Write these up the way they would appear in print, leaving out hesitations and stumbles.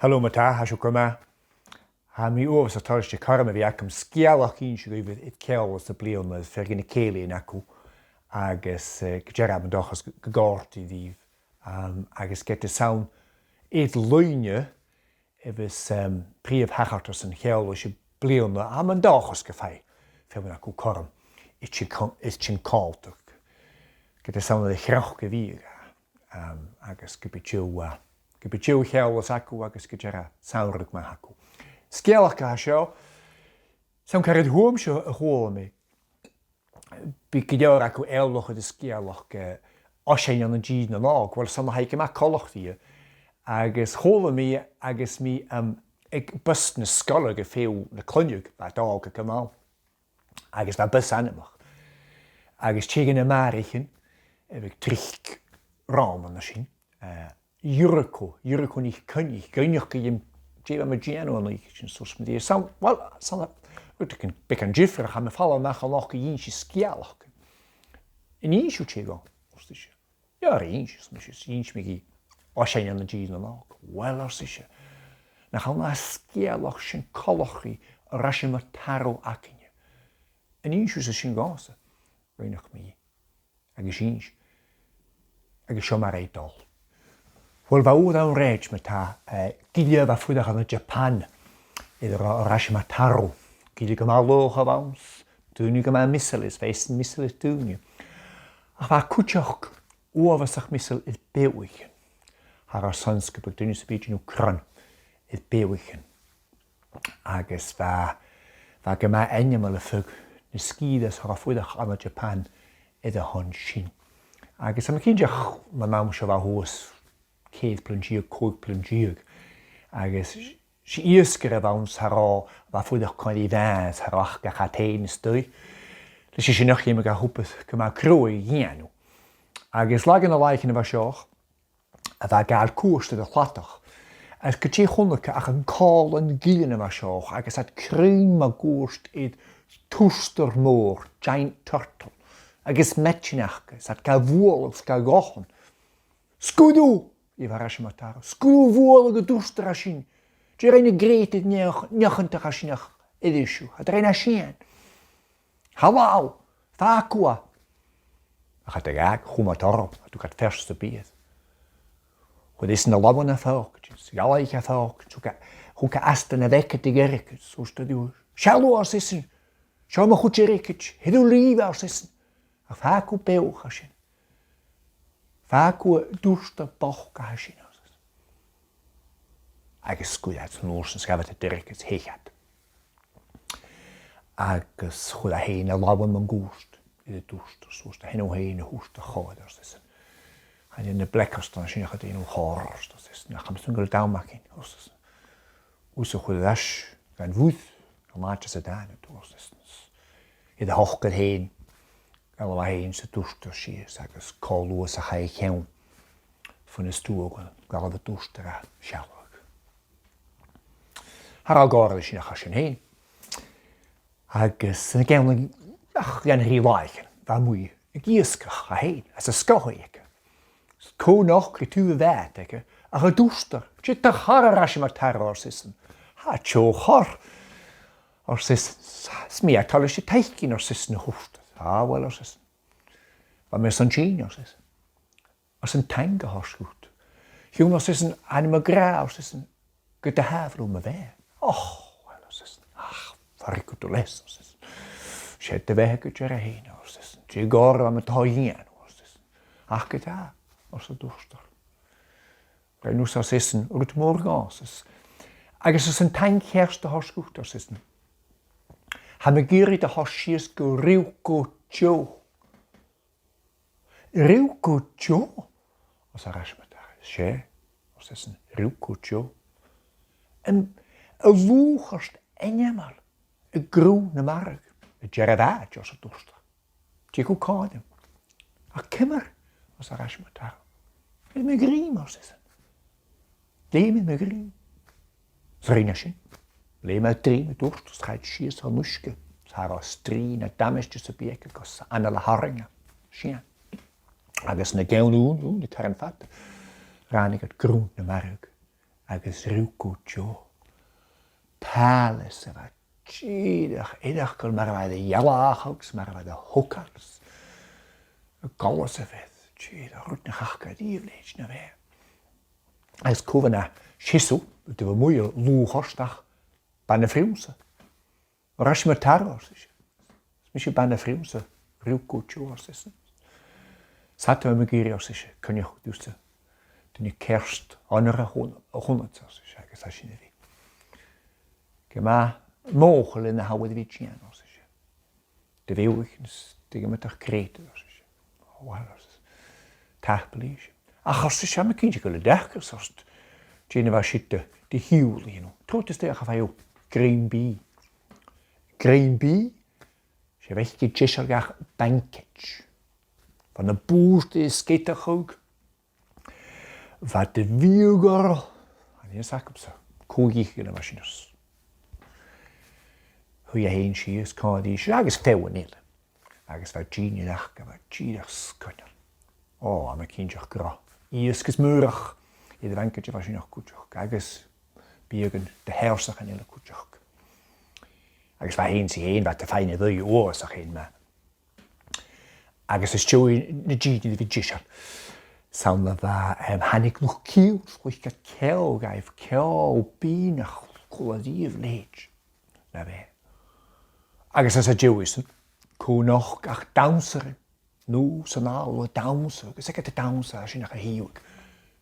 Hallo mata, hasho koma. Ha mi oes a tarste karma vi akam sgeulachd in shrivet it keels de blion as fergin kele in aku agus gerab and dochas gegorti div agus get de sound it luine evis prief hachartus en gel as je blion am and dochas gefai fergin aku karm it chin coltach get de sound de grach gevier agus Gebetjou gelos aku agus gejera saurlik ma haku. Sgeulachd hasho. Sam karet hoom sho a hol me. Bi gejor aku elloch de sgeulachd Ossian an Tìr nan wel sam haike ma coltach die. Agus hol me agus mi ik bust na skolle gefeel na klunjug ba dag kemal. Agus va bus animach. Agus chigen na marichen ik trich ramen na sin. Jurko nicht kunnig, gunnig je jeva magiano an ich sos met die sam ik kan bekan jiffer gaan me vallen nach al nog jeentje sgeulachd. En jeentje chego, ostische. Ja, jeentje megi. Ossian an Tìr nan wel ostische. Na gaan na sgeulachd sin coltach Urashima Tarõ akinje. En jeentje is sin gase. Weinig me. Agus jeentje. Agus scho maar eital. Wel va oed aan reach met haar gilje va voedach aan Iapan Urashima Tarõ. Gilje gemal leughadh vans, toen gemal missel is, weisten missel is toen. Ach va kutjach oersach missel is beeuwichen. Haar sanskrit toen is een beetje nu kran is beeuwichen. Agus va gemal enjemal fug de skides haar voedach aan Iapan de Dhonnchaidh. Agus am kindjach mijn mam scho va hoos. Céad plungiag, cóig plungiag. Agus si iascar vans hará va fuidach coin vans harach ga chatéin stoi. Dus is noch iemand ga hoepet gema crooi Iain. Agus lagen a leichen va seach a va gal koerste de chlatach. As getje honneke ach een kal en gielen va seach agus at kruin ma goerst het toestermoor, giant turtle. Agus metchinachke, sat ga woorlogs ga gochen. Skudu! Urashima Tarõ. Skudu woorlige doestrashin. Je reine greet njochentach ashinach edishu. Het reine ashin. Hallo. Vakua. Gaat de raak, goed met daarop. Toen gaat verste bied. Goed is een labbe naar volkjes. Gelijk volkjes. Hoe kan asten naar wekken te gerkes. Zo staat u. Shalom als is een. Schau maar goed je rekjes. Heel lief als is een. Vaku peug ashin. Vaku duster bach gehashin. Agus skuiad san orsens gaf het dirkes hechad. Agus chud a héine lawan man gúst I de duster, soos de hen o héine húst a cháders is. Han in de blekkastan sin chad ein o chárers, das is. Na cham sungel daumakin, os. Úsa chud as gan vúð, a mátas a dána, os is. I de hochgad héin, gal a héin sa duster sies, agus cálúas a chai chewn. Fun is túogan, gal a duster a sjálf. Har al gárad sin a chasin héin. Agus yn y gewn gan rhi laichen, fa mwy, y giesgach a héin, as a skohoike. Co noch i tu vet, eke, ach a dúster, chit a char Urashima Tarõ orsisen. Ha tjo char orsisen, smi a tal is teikin orsisen húst. Ha wel orsisen. Va me san tjin orsisen. Orsisen tanga harskut. Hjón orsisen anima gra orsisen, gyda hafru me ve. Och, wel orsisen. Farikut og les, orsisen. Sjette veke tjera heine, orsisen. Tje gorra me ta Iain, orsisen. Ach gyda, orsa dúster. Reinus orsisen, urut morgasis. Agus orsisen tank herste harskut, orsisen. Ha me gyrid a harsies go riwko tjo. Riwko tjo? Orsa Urashima Tarõ. Sje, orsisen, riwko tjo. En lúchast enjamal. Y grw na marg, y gerad os y dwster. Ti gw cadem. A cymar os Urashima Tarõ. Yd me grim os ysyn. Le me grim. Zrina sin. Le me drin y dwster, schaid sies o nuske. Sar o strin a damestys y bieg agos anna la haringa. Sian. Agos na gewn wn, y taran fat. Ranig at grw na marg. agus rúcúteó. Pálas a bheith tíadach iadachcail mar a bheith a dhealachagus, mar a bheith a thucars. A galas a bheith, tíadach rút na chachca díomhléid na bheith. Agus cúbhanna sisú, do bh múil lúchaisteach banna friúmsa. Urashima Tarõ, mi sé banna friúmsa, rúcúteó sísan. Sata me gíri síse, cynneach dúsa. Dyn kerst anar a húnat agus a sinna bhí. Ge ma móchel in a hawad vi tjén síse. De bhíhachnas, de ge metach kréte síse. Tapelíse. Ach as sé me cínte go le dechar sost. Tjéna bhar sitte de hiúl hínu. Trótas de a fæú. Green bee. Green bee sé veici tísargach bankage. Van de boerste skeitachog. Wat de wielgar. En je zag op zo. Koegich in de machines. Hoe je heen schies, kan die agus feuwen nil. Agus wat genie nachke, wat gierig skunnen. Oh, maar kindje gra. Ieskes meurig. Je de wanketje was je nog koetjach. Agus biegen de hersach en hele koetjach. Agus wat heen zie heen, wat de fijne wil je oorzaak heen maar. Agus is tjói na genie vi gishan. Samh hannig nog kiel, schoich ga kel gaif, kel bínach, choladív leid. Na ve. Agus as a djóisen, ko noch ach danseren. Nu san al o danser, agus ek a danser as je nach a hiúg.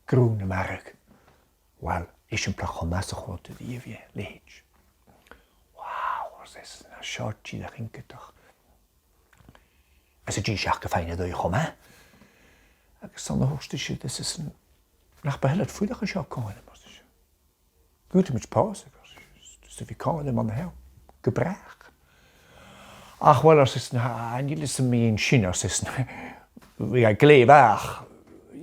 Groene mark. Wel, is een plach om massa grote dievje leid. Wauw, as is na shortje da ginketach. As a gisach gefeine doi chom, hè? Agus san de hoogste shit, das is een nach behellet voedige sjak kan je. Goed met pauze, dus de kan man heel gebracht. Ach wel, als is en jullie zijn mee in China, als is we gaan leabhar.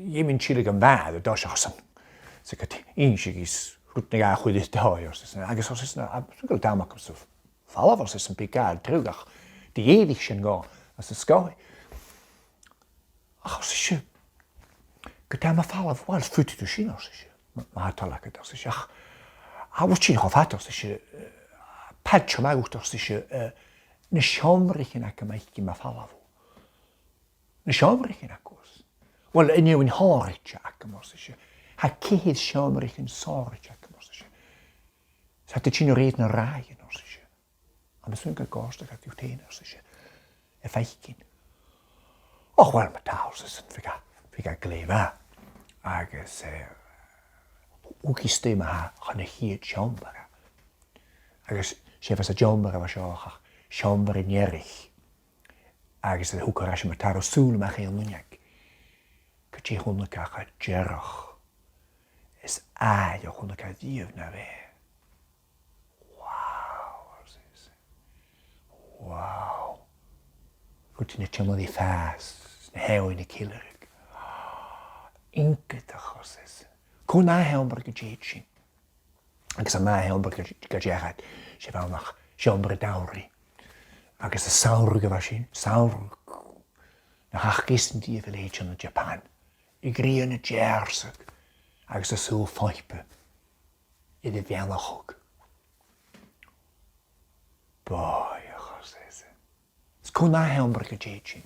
Je bent chillig en waar, dat is als een. Zeg het eentje is goed naar haar goede dag, als is. Agus als is een zo daar maken zo. Vallen als is een pikaal terug. Die eeuwigschen gaan, als de sky. Ach als is je. Gedaan maar vallen wel voet te zien als is je. Maar Talla als is ach. Was China gehad als is je. Patch maar goed als is je. Ne schaamrichen ak maar ik maar vallen. Ne schaamrichen akos. Wel en je een haartje ak maar is je. Ha keed schaamrichen saartje ak maar is je. Zat de China reed naar raaien als is je. En de sunke gasten gaat je teen als is je. En feitkin. Och wel met thuis is het vega gleva. Agus ook is thema ha gaan hier chamber. Agus she was a chamber was ja chamber in Jerich. Agus de Iapan Urashima Tarõ soul ma heel munyak. Kachi honneka gaat Jerich. Is aige honneka dief na we. Wow. Goed in de channel die fast. Heel in de killer. Inketach os is. Kon na helmber gejeetsin. Agus a na helmber gejeet. She wel nach chambre dauri. Agus a Tìr gewasin. Tìr. Nach ach gisten die village in Japan. I griene jersig. Agus a soul feipe. I de vianachog. Boy, os is. Kon na helmber gejeetsin.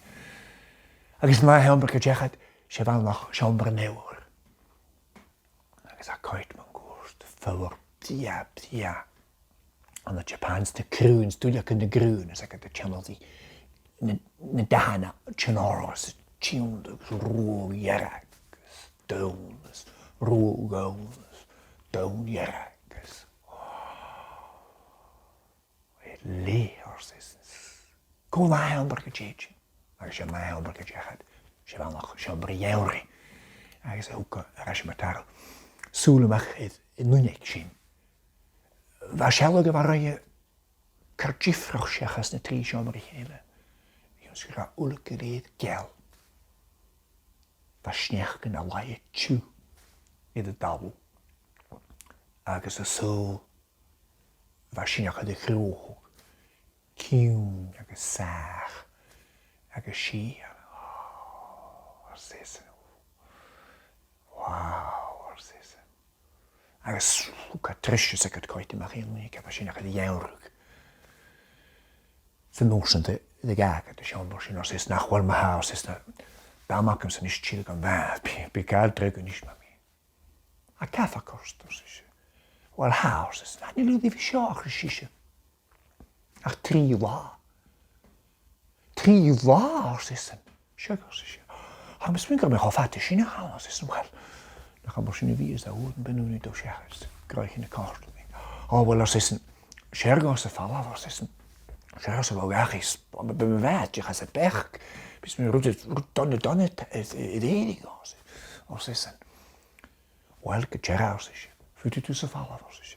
Agus na helmber gejeet. She wel nog chambre neuwer. Agus a koit man goest. Voor pia. Aan de Japanse kruins, doe je de groen. Zeg ik de channel die. Ne dana, chanaros, tjundugs, roegjerakkes, dones, roegones, doonjerakkes. Het leers is. Kon na helmber gejeetje. Agus je na helmber gejeet. She wel nog h-obraichean. Agus ook Urashima Tarõ. Soelemach het nunekshin. Waarschijnlijk waren je kartjifrach shechas na tri h-obraichean. Jons gra ulkereed gel. Waarschijnlijk na laie tju in de dabbel. Agus a soul. Waarschijnlijk de groog. Kiun agus saag. Agus shia. Wow, wat is het? agus ga trisise sa go coiti mar chéanní a sin a dhéanrug. Sa nósan de gaga de sean mar sin os is nachhfuil ma hás is na dámacham san is tíl an bheith, bí gael dregan is ma mi. A cafa costar is. Wel hás is na, ni lúdi fi seach is síse. Ach trí lá. Trí lá os is an. Siagos is. Ha mis mingar me hofati sin a halas is an wel. Na cha mar sin a ví is a húden benúni do seachas. Graich in a cartal mi. Wel os is an. Siagos a falla os is an. Siagos a bhagachis. Be me vet, je chas a bech. Bis me rúd donne i édig os is an. Wel ge tjeraus is. Futu tu sa falla os is.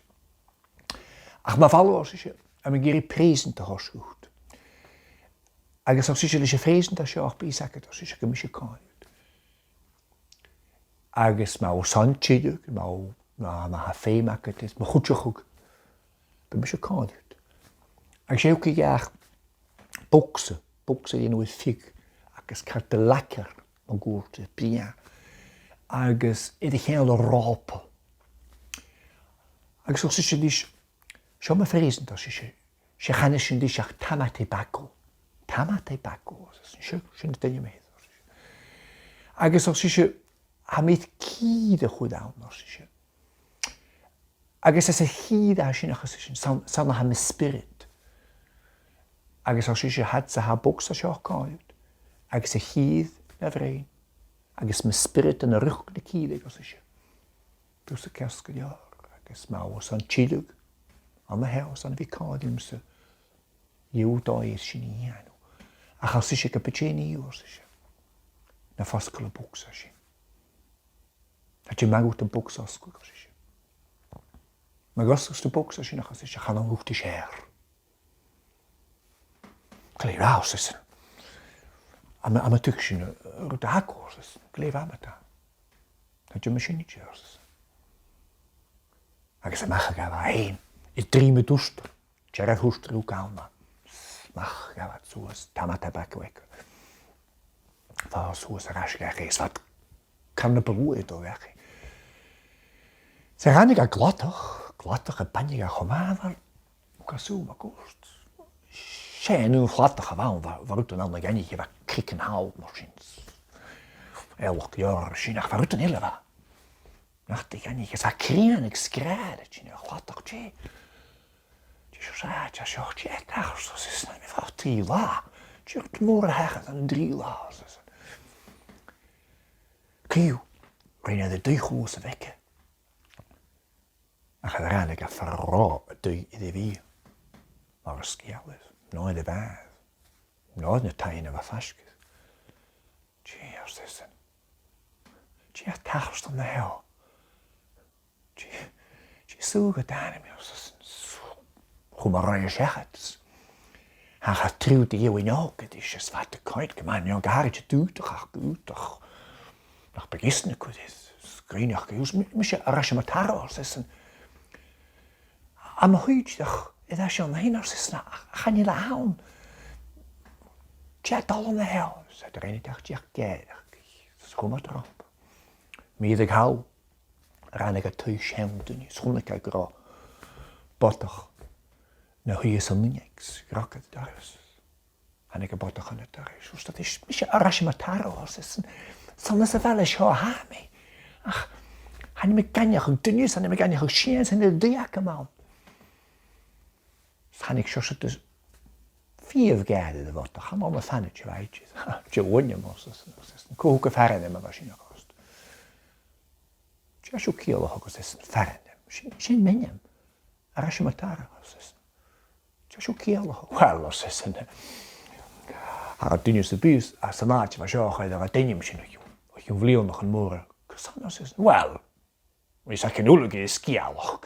Ach ma falla os is. A me geri presen te horsgoed. Agus os is a fresen te seach bísaket os is a gemisje kain. Agus ma o sanchidug, ma ha féimaket is, ma goedjechug. Be me se kain. Agus sé ook geach bokse in oe fig. Agus kart de lekker an goerte pia. Agus de hele rape. Agus os is dis Sio ma fresen as is se gan is dis ach tamate bako. Tamate bako. Sin de me. Agus os is ha mit kide goed aan as is. Agus as a hide sin ach san ha me spirit. Agus os is hat sa ha box as joch kaut. Agus a hide na vrein. Agus me spirit en rug de kide as is. Dus a keske jaar. Agus ma was an chilug. An na heos an bhí cáidimsa Iochdair sin Iain. A chas is go pechéní ús is. Na fascail a búksa sin. A tí megút a búksa ascuil is. Ma gasgus a búksa sin a chas is a chan an rúchta sér. Glé rás is. Am a tuig sin rúta hacós is. Glé amata. Na tí me sin ní tjers. Agus a mecha gaf a héin. I dríme dústar, tjera hústar úr gána. Mach gavat súas, tamata bakvek. Fá súas a rasgachi, svat kanna berúið ó vechi. Sa rannig a glotach a bannig a chomáðar, og a súma gúst. Sé nú flatach a ván, var út an anna gannig var krikken hál morsins. Elok jár sinach var út an ilva. Nachtig gannig sa krianig skræði, sinna flatach tje. Ja, zo check daar, zo is het niet van 3 la. Je hebt morgen heggen dan 3 la. Kieuw, kan je de duigoose wekken? Dan gaat er eigenlijk een verraad in de wier. Maar een scheel is, nooit de baas. Nooit de tijden wat vastjes. Cheers, is het. Cheers, tachst om de hel. Cheers, zoeken daar niet meer. h-obraichean. Han gaat trouw de eeuw in ook, het is wat de kwijt gemaan. Ja, gaartje duurtig, guurtig. Nog begissen ik het. Skrinig geus. Misschien Urashima Tarõ is een. Am huiddag, het is je omheen als is na. Gaan je aan? Tja, al in de hel. Zet er een dag tja geidig. Schoon maar erop. Miedig hou. Ranig het thuis hemden. Schoon ik kijk er bottig. Na hui is an niks, raket daar is. En ik botach aan het daar is. Dus dat is misschien Urashima Tarõ als is een. Zal is wel eens jou haar mee. Ach, han me ganjach een dunjes, han me ganjach een schiens en de diaken man. Dus han ik zoals dus 4 gade de wat. Han allemaal fannetje weitjes. Je wonje moest dus. Een koeken verre maar was je nog kost. Je zo kielo hokos is verre. Geen menjem. Urashima Tarõ als is. Zo kielo. Wel als is een. Haar dunjes de buis, als de maatje was jou ga je daar dinje misschien nog. Of je vlieg nog een morgen. Als is wel. Maar je zegt geen oorlog is kielo.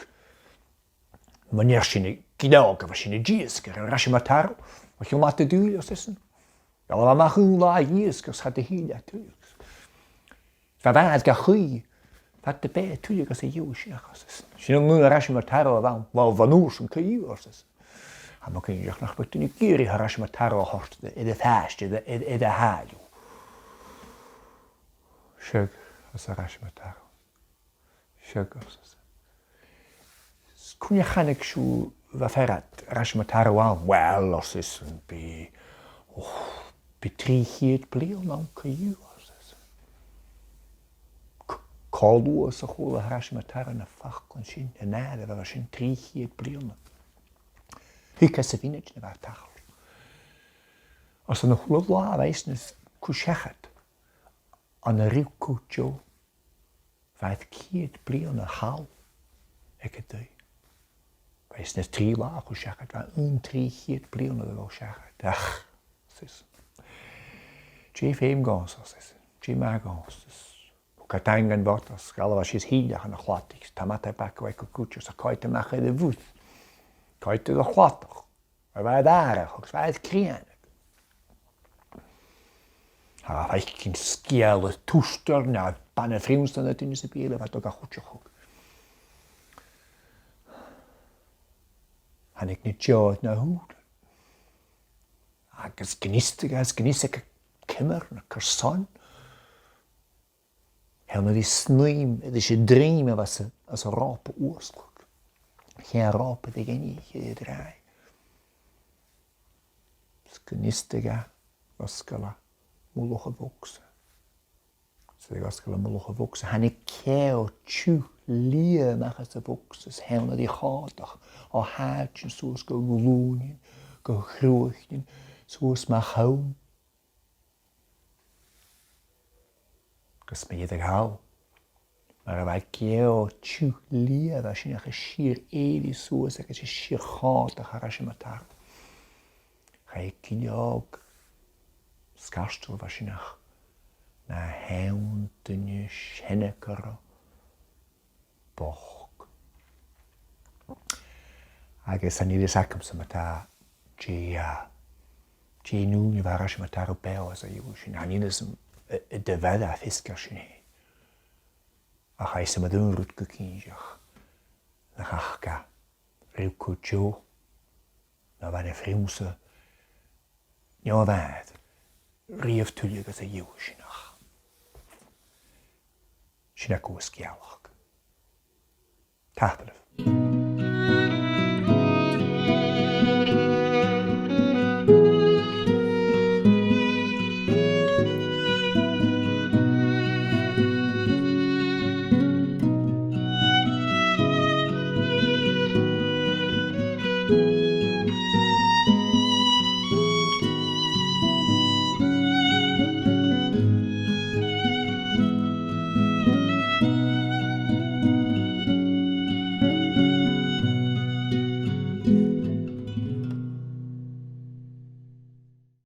Wanneer je kidoken was je niet jisker. Urashima Tarõ. Wat je laat doen als is een. Ja, maar mag je laat jisker gaat de hier natuurlijk. Waar het gaat goed. Wat de bij natuurlijk als je joos is. Je noemt nu Urashima Tarõ wel van oorsen kun je als is. Maar kun je nog wat een keer Urashima Tarõ hoort in de vaste in de haal. Schök als Urashima Tarõ. Schök als. cúne chanig siú bheit ferad Urashima Tarõ an, well, os is an bí 300 bliain an caú. Cáilúas a chóla Urashima Tarõ na fachcan sin, a náda bheit sin 300 bliain. Hic as a bhíneid na bheit tachal. Os an chóla lá bheis na cúsechad, an a riú cúteo, bheit 100 bliain a hal ag a dú. Bheis na trí lá cúsechad, bheit 300 bliain a bheith sechad. Ach, sis. Dé féim gás as is, dé má gás is. Catangan botas, galva she's hídeach an a chlátics, tamata back away cucuchos, a coite mach de vúth. Coite de chlátoch, a bheith áireach, agus bheith críanach. A bheith cinn scial a tústar na banna frímstan a tún sa bíle, bheith a chúteach. Hannig na tjóð na húd. Agus gnísig cimmer na carson. Helna die snuim, het is je dream was als een rape oorskok. Geen rape die je draai. Skenistiga was skala mologe vokse. Så was skala mologe vokse. Han ik keo tju lie mag as de vokses. Helna die gatig. Al haartje zoals go gloeien, go groeien, zoals mag houden. Gus me idir hal. Mar a bheith geo tjú liad a sin a sir éili suas agus is sir chád a Urashima Tarõ. Cha ag cineog scarstul a sinach na hewn dynne sennecar boch. Agus an iris acam sa mata dé nún i Urashima Tarõ beo as a yw sin. An iris de bheile a fiscar sin hé. A cha is a madún rút go cíneach na chachga riú cúteo na bhaine frímsa neo bhead riamh túile agus a dhéú sinach. Sin a cúas gealach. Tápalh.